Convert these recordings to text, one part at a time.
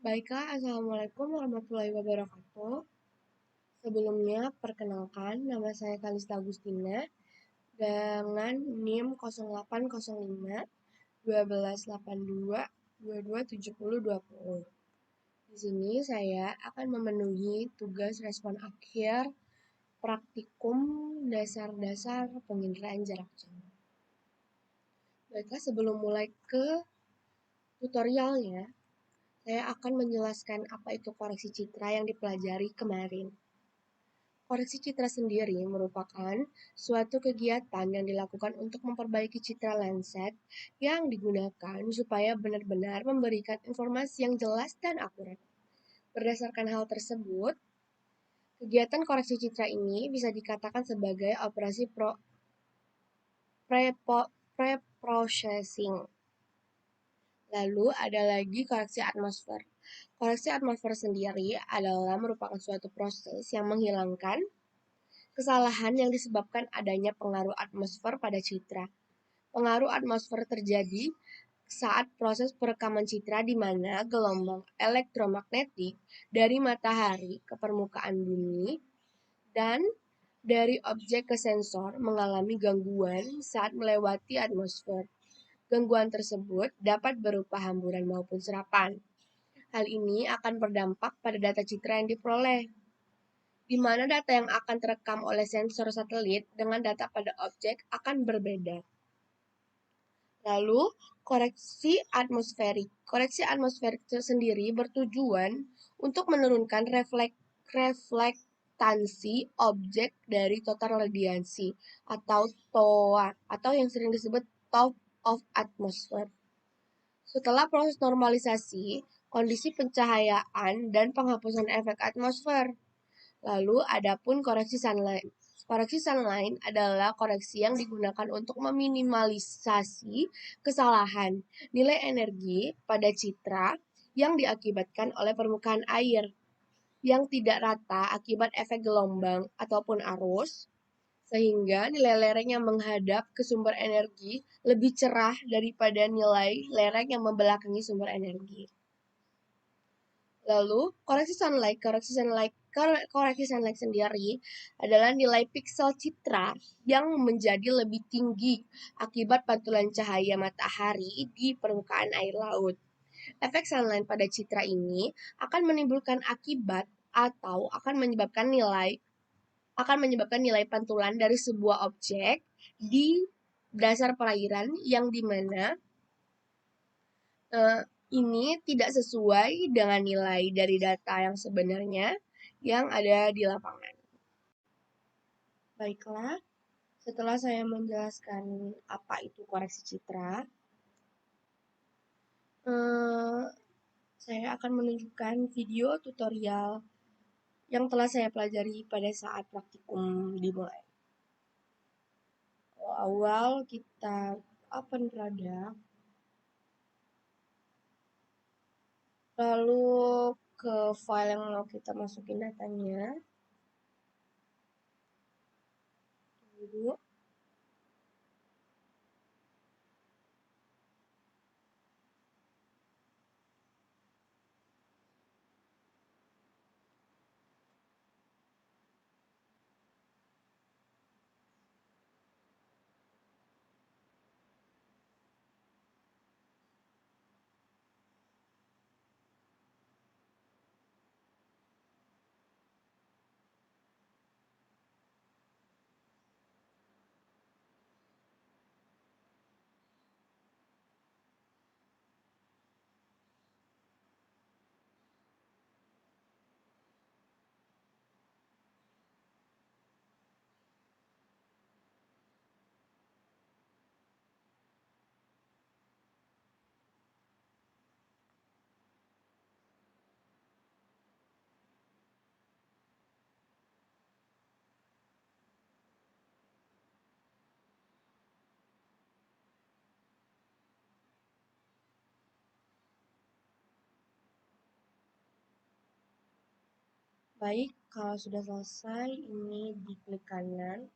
Baiklah, Assalamualaikum warahmatullahi wabarakatuh. Sebelumnya, perkenalkan, nama saya Kalista Agustina dengan NIM 0805 1282 227020. Di sini saya akan memenuhi tugas respon akhir praktikum dasar-dasar penginderaan jarak jauh. Baiklah, sebelum mulai ke tutorialnya, saya akan menjelaskan apa itu koreksi citra yang dipelajari kemarin. Koreksi citra sendiri merupakan suatu kegiatan yang dilakukan untuk memperbaiki citra Landsat yang digunakan supaya benar-benar memberikan informasi yang jelas dan akurat. Berdasarkan hal tersebut, kegiatan koreksi citra ini bisa dikatakan sebagai operasi pre-processing. Lalu ada lagi koreksi atmosfer. Koreksi atmosfer sendiri adalah merupakan suatu proses yang menghilangkan kesalahan yang disebabkan adanya pengaruh atmosfer pada citra. Pengaruh atmosfer terjadi saat proses perekaman citra di mana gelombang elektromagnetik dari matahari ke permukaan bumi dan dari objek ke sensor mengalami gangguan saat melewati atmosfer. Gangguan tersebut dapat berupa hamburan maupun serapan. Hal ini akan berdampak pada data citra yang diperoleh, di mana data yang akan terekam oleh sensor satelit dengan data pada objek akan berbeda. Lalu, koreksi atmosferik. Koreksi atmosferik sendiri bertujuan untuk menurunkan reflektansi objek dari total radiasi atau TOA atau yang sering disebut top of atmosphere. Setelah proses normalisasi, kondisi pencahayaan dan penghapusan efek atmosfer. Lalu adapun koreksi sunlight. Koreksi sunlight adalah koreksi yang digunakan untuk meminimalisasi kesalahan nilai energi pada citra yang diakibatkan oleh permukaan air yang tidak rata akibat efek gelombang ataupun arus, sehingga nilai lereng yang menghadap ke sumber energi lebih cerah daripada nilai lereng yang membelakangi sumber energi. Lalu, koreksi sunlight sendiri adalah nilai piksel citra yang menjadi lebih tinggi akibat pantulan cahaya matahari di permukaan air laut. Efek sunlight pada citra ini akan menimbulkan akibat atau akan menyebabkan nilai pantulan dari sebuah objek di dasar perairan yang dimana ini tidak sesuai dengan nilai dari data yang sebenarnya yang ada di lapangan. Baiklah, setelah saya menjelaskan apa itu koreksi citra, saya akan menunjukkan video tutorial yang telah saya pelajari pada saat praktikum dimulai. Awal kita open product, lalu ke file yang mau kita masukin datanya. Tunggu. Baik, kalau sudah selesai, ini diklik kanan,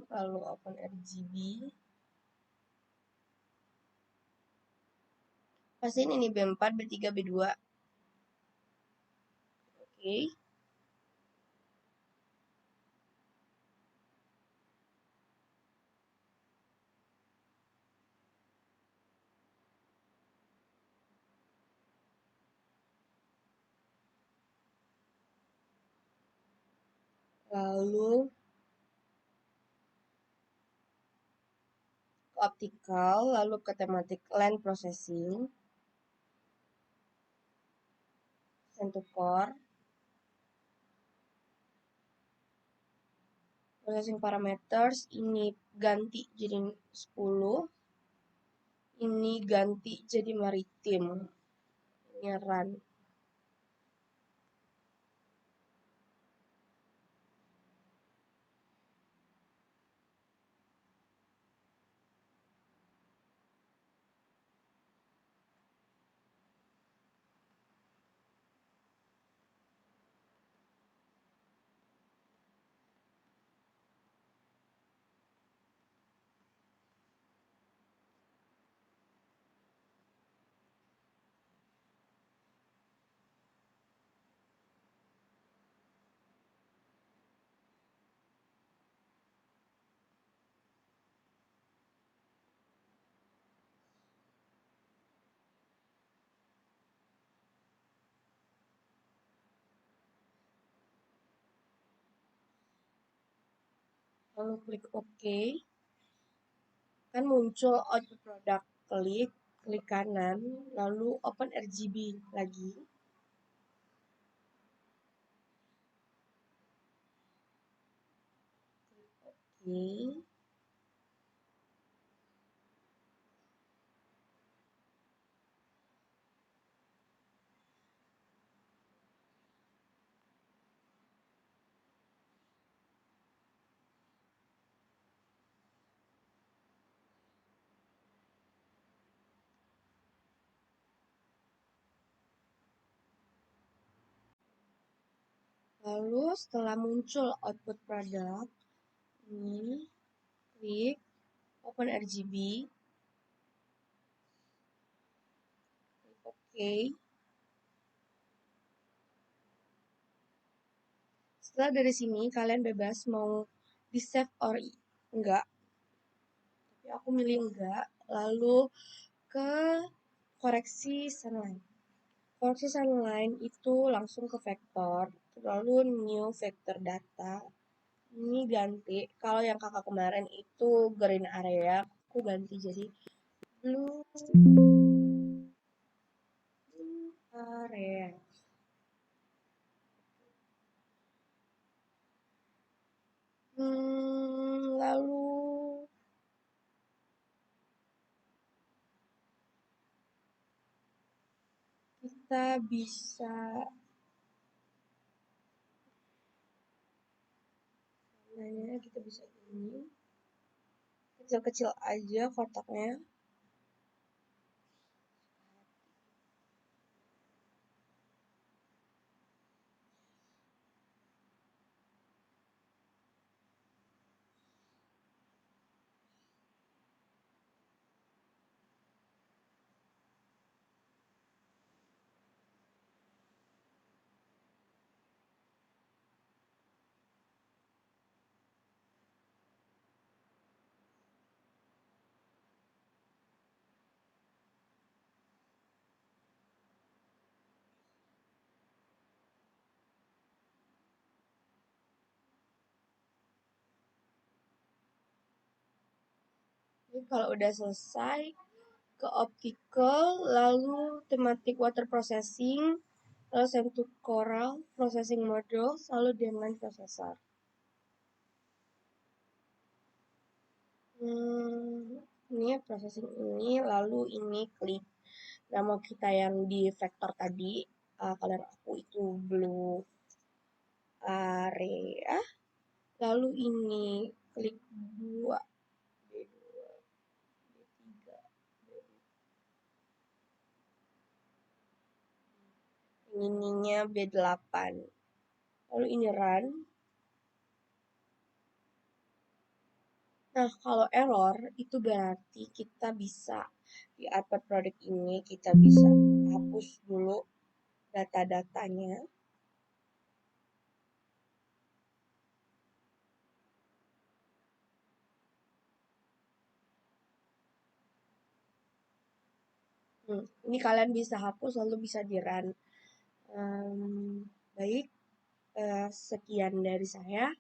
lalu open RGB, Pastiin ini B4, B3, B2. Oke. Lalu ke optical, lalu ke tematik land processing, send to core, processing parameters, ini ganti jadi 10, ini ganti jadi maritim, ini run. Lalu klik OK, kan muncul output product. Klik kanan, lalu open RGB lagi. Oke. Lalu setelah muncul output product, ini klik open RGB, klik OK. Setelah dari sini kalian bebas mau di save or enggak. Tapi aku milih enggak. Lalu ke koreksi sunline. Koreksi sunline itu langsung ke vektor, lalu new vector data. Ini ganti. Kalau yang kakak kemarin itu green area, aku ganti jadi blue area. Lalu kita bisa kita bisa ini kecil-kecil aja kotaknya. Ini kalau udah selesai ke optical, lalu tematik water processing, lalu send to coral processing module, lalu dengan processor. Ini processing ini, lalu ini klik nama kita yang di vektor tadi. Kalian aku itu blue area. Lalu ini klik 2 B2 B3 ininya B8. Lalu ini run. Nah, kalau error itu berarti kita bisa Di Output Product ini kita bisa hapus dulu data-datanya. Ini kalian bisa hapus lalu bisa di run. Baik, sekian dari saya.